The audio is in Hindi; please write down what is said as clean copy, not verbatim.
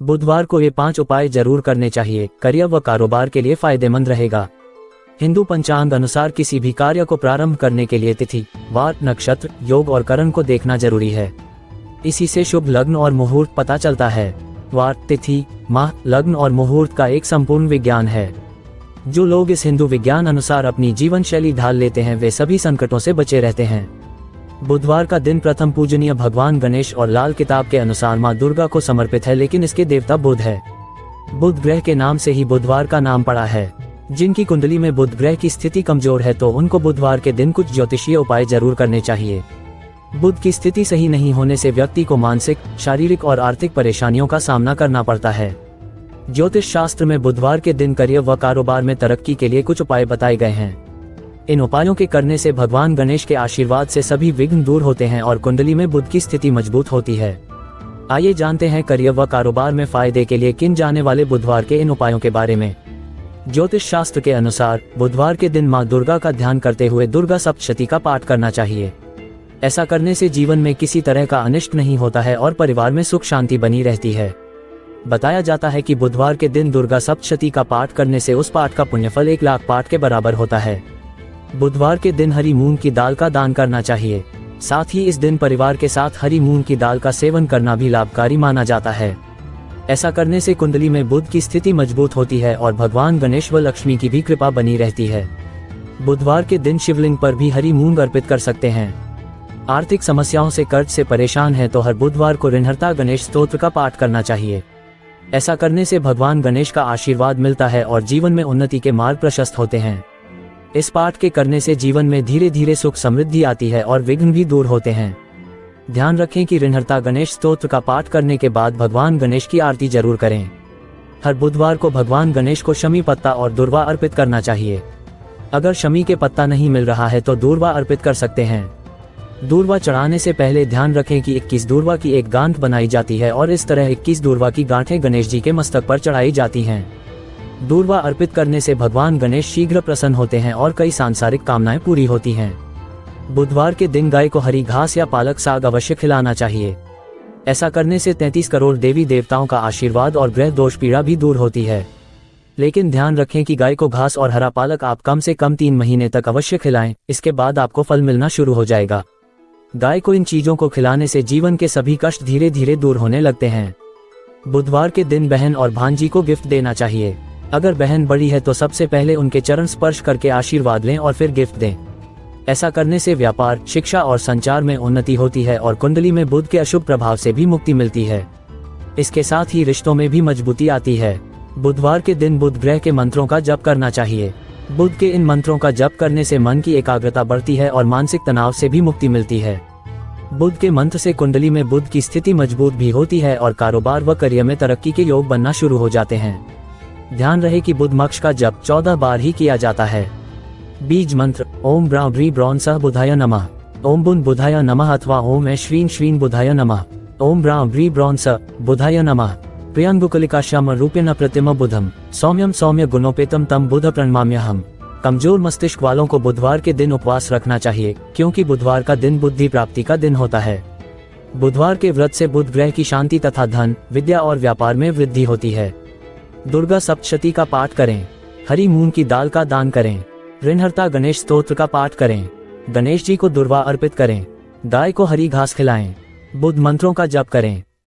बुधवार को ये 5 उपाय जरूर करने चाहिए, करियर व कारोबार के लिए फायदेमंद रहेगा। हिंदू पंचांग अनुसार किसी भी कार्य को प्रारंभ करने के लिए तिथि, वार, नक्षत्र, योग और करण को देखना जरूरी है। इसी से शुभ लग्न और मुहूर्त पता चलता है। वार, तिथि, माह, लग्न और मुहूर्त का एक संपूर्ण विज्ञान है। जो लोग इस हिंदू विज्ञान अनुसार अपनी जीवन शैली ढाल लेते हैं वे सभी संकटों से बचे रहते हैं। बुधवार का दिन प्रथम पूजनीय भगवान गणेश और लाल किताब के अनुसार मां दुर्गा को समर्पित है, लेकिन इसके देवता बुध है। बुध ग्रह के नाम से ही बुधवार का नाम पड़ा है। जिनकी कुंडली में बुध ग्रह की स्थिति कमजोर है तो उनको बुधवार के दिन कुछ ज्योतिषीय उपाय जरूर करने चाहिए। बुध की स्थिति सही नहीं होने से व्यक्ति को मानसिक, शारीरिक और आर्थिक परेशानियों का सामना करना पड़ता है। ज्योतिष शास्त्र में बुधवार के दिन करियर व कारोबार में तरक्की के लिए कुछ उपाय बताए गए हैं। इन उपायों के करने से भगवान गणेश के आशीर्वाद से सभी विघ्न दूर होते हैं और कुंडली में बुध की स्थिति मजबूत होती है। आइए जानते हैं करियर व कारोबार में फायदे के लिए किन जाने वाले बुधवार के इन उपायों के बारे में। ज्योतिष शास्त्र के अनुसार बुधवार के दिन मां दुर्गा का ध्यान करते हुए दुर्गा सप्तशती का पाठ करना चाहिए। ऐसा करने से जीवन में किसी तरह का अनिष्ट नहीं होता है और परिवार में सुख शांति बनी रहती है। बताया जाता है कि बुधवार के दिन दुर्गा सप्तशती का पाठ करने से उस पाठ का पुण्यफल 1 लाख पाठ के बराबर होता है। बुधवार के दिन हरी मूंग की दाल का दान करना चाहिए। साथ ही इस दिन परिवार के साथ हरी मूंग की दाल का सेवन करना भी लाभकारी माना जाता है। ऐसा करने से कुंडली में बुध की स्थिति मजबूत होती है और भगवान गणेश व लक्ष्मी की भी कृपा बनी रहती है। बुधवार के दिन शिवलिंग पर भी हरी मूंग अर्पित कर सकते हैं। आर्थिक समस्याओं से कर्ज से परेशान हैं तो हर बुधवार को ऋणहर्ता गणेश स्तोत्र का पाठ करना चाहिए। ऐसा करने से भगवान गणेश का आशीर्वाद मिलता है और जीवन में उन्नति के मार्ग प्रशस्त होते हैं। इस पाठ के करने से जीवन में धीरे धीरे सुख समृद्धि आती है और विघ्न भी दूर होते हैं। ध्यान रखें कि ऋणहर्ता गणेश स्तोत्र का पाठ करने के बाद भगवान गणेश की आरती जरूर करें। हर बुधवार को भगवान गणेश को शमी पत्ता और दूर्वा अर्पित करना चाहिए। अगर शमी के पत्ता नहीं मिल रहा है तो दूर्वा अर्पित कर सकते हैं। दूर्वा चढ़ाने से पहले ध्यान रखें कि 21 दूर्वा की एक गांठ बनाई जाती है और इस तरह 21 दूर्वा की गांठें गणेश जी के मस्तक पर चढ़ाई जाती हैं। दूर्वा अर्पित करने से भगवान गणेश शीघ्र प्रसन्न होते हैं और कई सांसारिक कामनाएं पूरी होती हैं। बुधवार के दिन गाय को हरी घास या पालक साग अवश्य खिलाना चाहिए। ऐसा करने से 33 करोड़ देवी देवताओं का आशीर्वाद और ग्रह दोष पीड़ा भी दूर होती है। लेकिन ध्यान रखें कि गाय को घास और हरा पालक आप कम से कम 3 महीने तक अवश्य खिलाएं, इसके बाद आपको फल मिलना शुरू हो जाएगा। गाय को इन चीजों को खिलाने से जीवन के सभी कष्ट धीरे धीरे दूर होने लगते हैं। बुधवार के दिन बहन और भांजी को गिफ्ट देना चाहिए। अगर बहन बड़ी है तो सबसे पहले उनके चरण स्पर्श करके आशीर्वाद लें और फिर गिफ्ट दें। ऐसा करने से व्यापार, शिक्षा और संचार में उन्नति होती है और कुंडली में बुध के अशुभ प्रभाव से भी मुक्ति मिलती है। इसके साथ ही रिश्तों में भी मजबूती आती है। बुधवार के दिन बुध ग्रह के मंत्रों का जप करना चाहिए। बुध के इन मंत्रों का जप करने से मन की एकाग्रता बढ़ती है और मानसिक तनाव से भी मुक्ति मिलती है। बुध के मंत्र से कुंडली में बुध की स्थिति मजबूत भी होती है और कारोबार व करियर में तरक्की के योग बनना शुरू हो जाते हैं। ध्यान रहे कि बुध मक्ष का जप 14 बार ही किया जाता है। बीज मंत्र ओम ब्रां ब्री ब्रौन सह बुधाय नमः, ओम बुन बुधाय नमः अथवा ओम श्रीन श्रीन बुधाय नमः, ओम ब्रां ब्री ब्रौन स बुधाय नमः। प्रियंगुकलिका श्याम रूपेण प्रतिम बुधम सौम्यम सौम्य गुणोपेतम तम बुध प्रणमाम्यहम्। कमजोर मस्तिष्क वालों को बुधवार के दिन उपवास रखना चाहिए, क्योंकि बुधवार का दिन बुद्धि प्राप्ति का दिन होता है। बुधवार के व्रत से बुध ग्रह की शांति तथा धन, विद्या और व्यापार में वृद्धि होती है। दुर्गा सप्तशती का पाठ करें। हरी मूंग की दाल का दान करें। ऋणहर्ता गणेश स्तोत्र का पाठ करें। गणेश जी को दूर्वा अर्पित करें। गाय को हरी घास खिलाएं। बुध मंत्रों का जप करें।